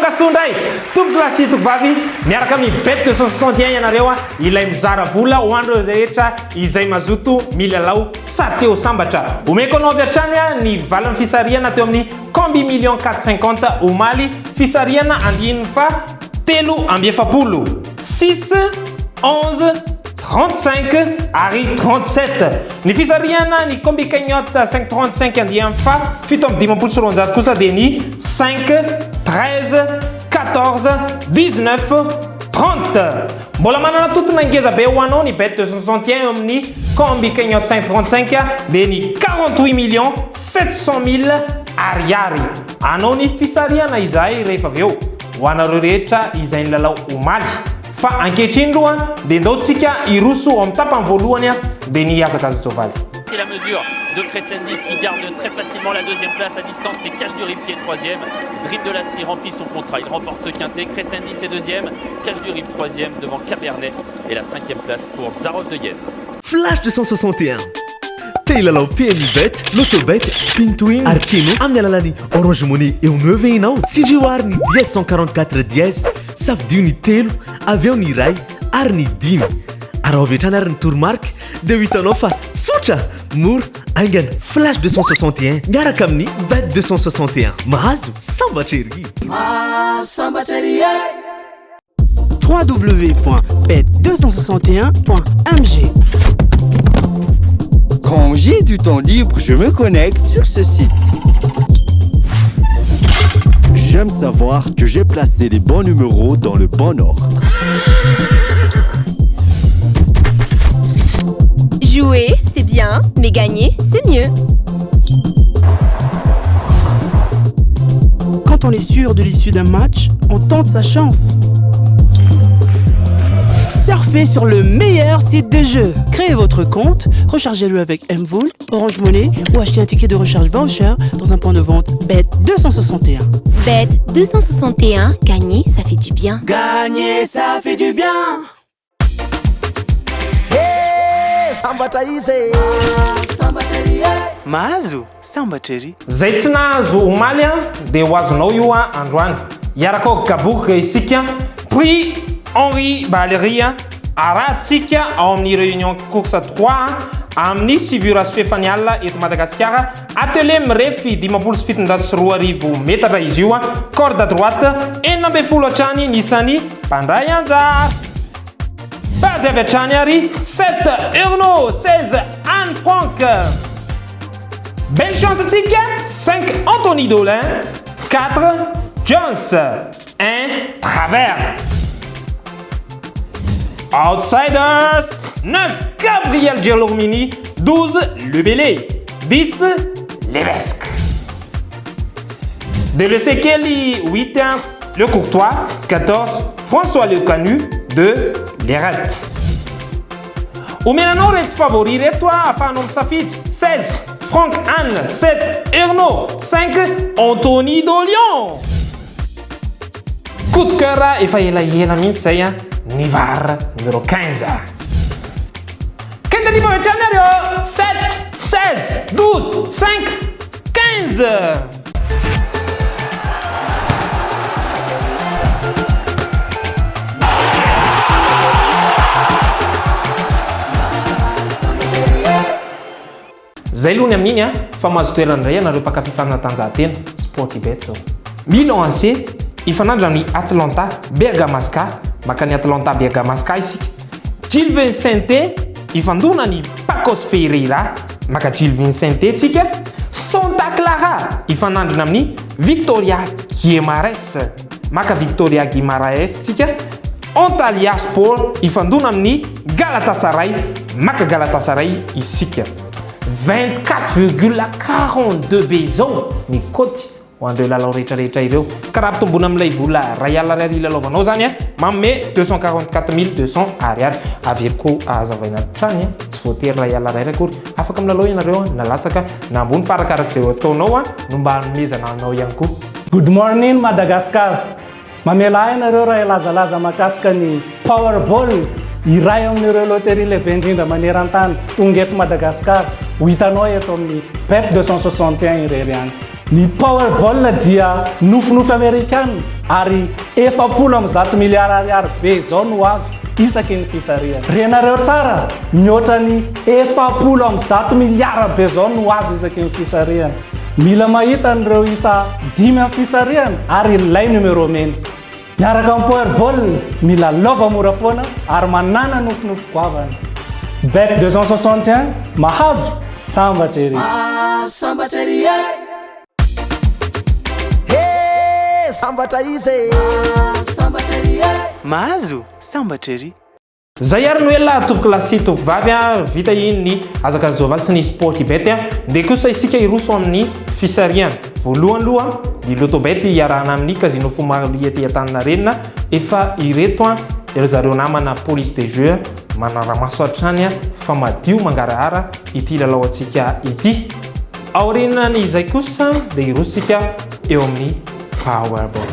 Kasundray, tompoko lasy tokovavy miaraka amin'ny bet 261 ianareo ilay mizara vola ho andro rehetra izay mazoto milalao sateo sambatra. Omeko anao avy hatrany ny valany fisariana teo amin'ny combi million 450 omaly fisariana andininy fa telo amby efapolo 6 11 35 ary 37 ny fisariana ny combi cagnotte 535 andiany fa fito amby dimampolo sy roanjato kosa dia ny 5 13 14 19 30 mbola manana totona ingeza be ho anao ny bet 261 amin'ny combi cagnotte 535 dia ny 48 millions 700 000 ariary anao ny fisariana izay rehefa avy eo ho anareo rehetra izay nilalao omaly fa ankehitriny loha dia ndaontsika iroso amin'ny tapany voalohany dia ny Azakazo Tsovaly. Et la mesure de Crescendis qui garde très facilement la deuxième place à distance, c'est Cash du Rip qui est troisième. Dream de Lasserie remplit son contrat, il remporte ce quintet. Crescendis est deuxième, Cash du Rip troisième devant Cabernet et la cinquième place pour Zarov de Guez. Flash 261. Teilalao PMI Bet, Lotobet, Spin to Win, Arkeno, amin'ny alalany Orange Money eo 9 ianao. Tsy hoary ny 1044 10, safidio ny telo, avy eo ny iray ary ny dimy. Araha avy hatrany ary ny tourmarque dia ho hitanao fa tsotra, mora, aingana. Flash 261 miaraka amin'ny Bet 261. Mahazo sambatra ery. www.bet261.mg. Quand j'ai du temps libre, je me connecte sur ce site. J'aime savoir que j'ai placé les bons numéros dans le bon ordre. Jouer, c'est bien, mais gagner, c'est mieux. Quand on est sûr de l'issue d'un match, on tente sa chance. Surfez sur le meilleur site de jeu. Créez votre compte, rechargez-le avec Mvool, Orange Money ou achetez un ticket de recharge voucher dans un point de vente Bet 261. Bet 261, gagner, ça fait du bien. Gagner, ça fait du bien. Mahazo sambatra ery. Zay tsy nahazo omaly dia ho azonao io androany. Iaraka ao gaboka isika prix Henri Valéry arahantsika ao amin'ny réunion course 3 amin'ny Sivuras Fefanial eto Madagasikara. Atelier mirefy 574 metatra izy io corde à droite 40 hatrany nisany mpandray anjara. Base avy hatrany ary 7 Erno 16 Anne Frank. Belle chance atsika 5 Anthony Dolin 4 Jones 1 Travers. Outsiders 9 Gabriel Gelormini 12 Le Bélé 10 Levesque. De Le Sekeli 8 Le Courtois 14 François Le Canu 2 Lérette. Omenanao reto favori reto ahafahanao misafidy 16 Franck Anne 7 Erno 5 Anthony Dolion. Coup de cœur efa elaela mihitsy zay Nivar numéro 15. Tentative avec Chanario 7 16 12 5 15. Zay aloha ny amin'iny fa mahazo toerana indray anareo mpakafy fanatanjahantena sport bet zao. Milan AC ifanandra amin'ny Atlanta Bergamasca makany Atlanta Bergamasca isika. Gil Vicente ifandona ny Pacos Ferreira maka Gil Vicente tsika. Santa Clara ifanandrina amin'ny Victoria Guimarães maka Victoria Guimarães tsika. Antalya Sport ifandona amin'ny Galatasaray maka Galatasaray isika. 24,42 be zao ny koty ho andreo lalao rehetrarehetra ireo. Karaha mpitombona amin'ilay vola ray alina ray lalaovanao zany manome 244 200 ariary. Averiko azavaina trany tsy voatery ray alina ray akory. Afaka milalao ianareo nalatsaka na ambony farakarak'izay ataonao no mba hanomezana anao ihany koa. Good morning Madagascar. Mamela ianareo raha ilazalaza mahakasika ny Powerball iray amin'ireo loterie lehibe indrindra maneran-tany tonga eto Madagascar. Ho hitanao eto amin'ny Bet 261 irery any. Ny Powerball dia nofinofy Amerikana ary 400 miliara ariary be zao no azo isaky ny fisariana. Renareo tsara, mihoatra ny 400 miliara be zao no azo isaky ny fisariana. Mila mahita nireo isa 5 amin'ny fisariana ary ilay numero mena. Miaraka amin'ny Powerball, mila lova mora foana ary manana nofinofy goavana. Bet 261 mahazo sambatra ery. Sambatra ery sambatra izy sambatra ery mahazo sambatra ery. Zay ary no hoe la tompoko lasy tompoko vavy vita iny ny azakazovaly sy ny sport bet dia kosa isika iroso amin'ny fisariana. Voalohany aloha ny lotobet iarahana amin'ny casino Fomali ety Antaninarenina efa ireto ry zareo namana police de jeu manaramaso hatrany fa madio mangarahara ity lalao antsika ity. Aorinany izay kosa dia irosika eo amin'ny Powerball.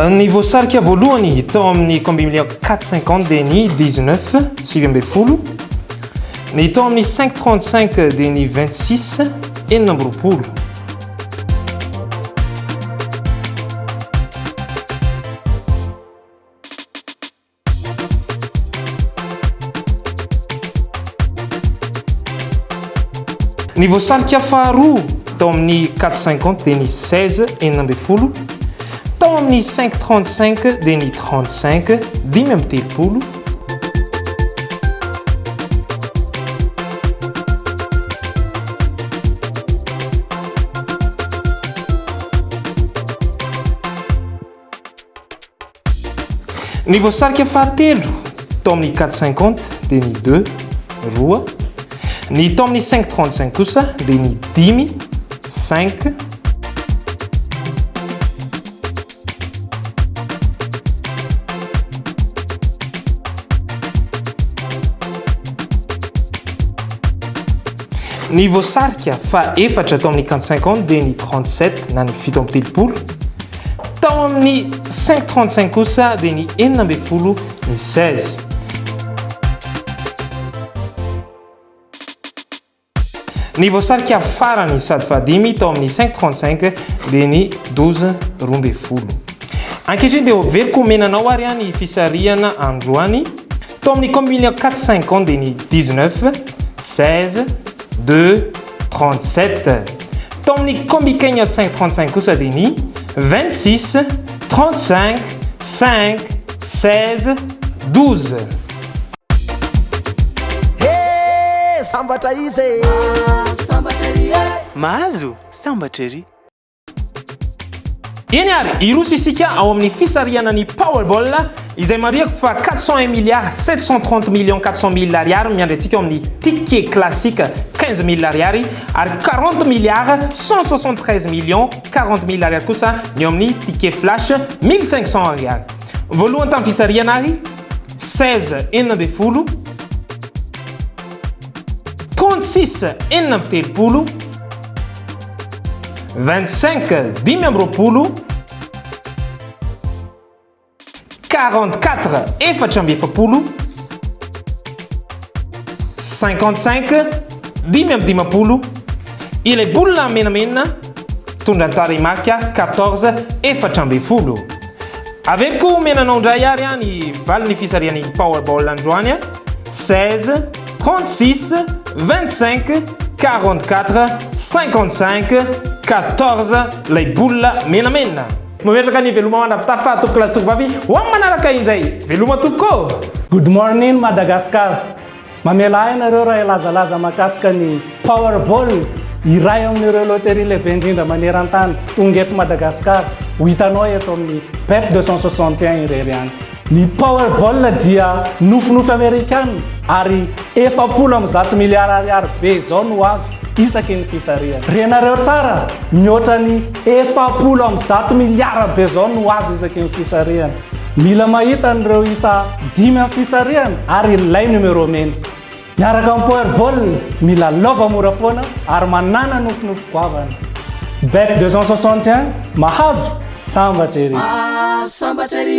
Ny voasarika voalohany tao amin'ny combinaison 450 dia ny 19 7 ny tao amin'ny 535 dia ny 26 enambropolo. Ny voasarika faharoa tao amin'ny 450 dia ny 16 enambefolo. Tao amin'ny 535 dia ny 35 dimy amby telopolo. Ny voasarika fahatelo tao amin'ny 450 dia ny 2 roa. Ny tao amin'ny 535 kosa dia ny 10 5. Ny voasarika fa efatra tao amin'ny 450 dia ny 37 na ny 7 amby telopolo. Tao amin'ny 535 kosa dia ny 4 amby folo ny 16. Ny voasarika farany sady fahadimy tao amin'ny 535 dia ny 12 roa amby folo. Ankehitriny dia overiko menanao ary ny fisarihana androany. Tao amin'ny combinaison 450 dia ny 19 16 2 37. Tao amin'ny combinaison 535 kosa dia ny 26 35 5 16 12. Sambatra izy sambatra ery mahazo sambatra ery. Eny ary iroso isika ao amin'ny fisarihana ny Powerball izay mariako fa 401 milliards 730 millions 400 000 ariary miandry antsika ao amin'ny ticket classique 15 000 ariary ary 40 milliards 173 millions 40 000 ariary kosa ny ao amin'ny ticket flash 1500 ariary. Voalohany tamin'ny fisarihana ary 16 enina amby folo 36 enina amby telopolo 25 dimy amby roapolo 44 efatra amby efapolo 55 dimy amby dimapolo ilay boula menamena tondra tarimarka 14 efatra amby folo. Aveko menanao ndray ary ny valin'ny fisarihany Powerball androany 16 36 25 44 55 14 lay boula menamena. Mametraka ny veloma manapitafa tompoko lasy tompoko vavy ho amin'ny manaraka indray. Veloma tompoko. Good morning Madagascar. Mamela ahy nareo raha ilazalaza makasika ny Powerball iray amin'ireo loterie lehibe indrindra maneran-tany tonga eto Madagascar. Ho hitanao eto amin'ny Bet 261 irery any. Ny Powerball dia nofinofy Amerikana ary 400 miliara ariary be zao no azo isaky ny fisarihana. Renareo tsara, mihoatra ny 400 miliara be zao no azo isaky ny fisarihana. Mila mahita nireo isa 5 amin'ny fisarihana ary ilay numero mena. miaraka amin'ny powerball mila lova mora foana ary manana nofinofo goavana. Bet 261 mahazo sambatra ery. Sambatra ery.